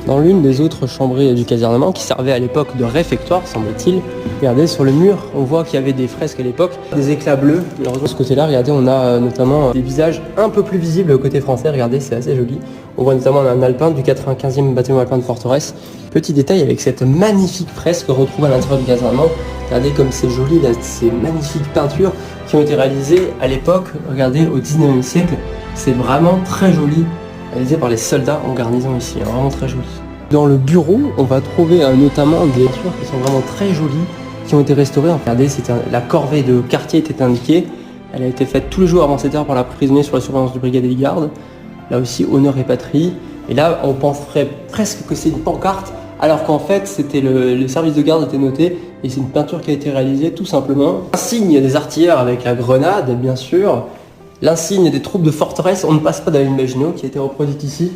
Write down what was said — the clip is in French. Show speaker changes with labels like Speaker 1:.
Speaker 1: Dans l'une des autres chambrées du casernement, qui servait à l'époque de réfectoire, semble-t-il, regardez sur le mur, on voit qu'il y avait des fresques à l'époque, des éclats bleus. Malheureusement, de ce côté-là, regardez, on a notamment des visages un peu plus visibles côté français, regardez, c'est assez joli. On voit notamment un alpin du 95e bataillon alpin de Forteresse. Petit détail avec cette magnifique fresque retrouvée à l'intérieur du casernement. Regardez comme c'est joli, là, ces magnifiques peintures qui ont été réalisées à l'époque, regardez, au 19e siècle. C'est vraiment très joli, réalisé par les soldats en garnison ici, hein, vraiment très joli. Dans le bureau, on va trouver notamment des peintures qui sont vraiment très jolies, qui ont été restaurées. Regardez, la corvée de quartier était indiquée. Elle a été faite tous les jours avant 7 heures par la prisonnier sur la surveillance du brigadier de garde. Là aussi, honneur et patrie. Et là, on penserait presque que c'est une pancarte, alors qu'en fait, c'était le service de garde était noté, et c'est une peinture qui a été réalisée tout simplement. L'insigne des artilleurs avec la grenade, bien sûr. L'insigne des troupes de forteresse, on ne passe pas dans une Maginot, qui a été reproduite ici.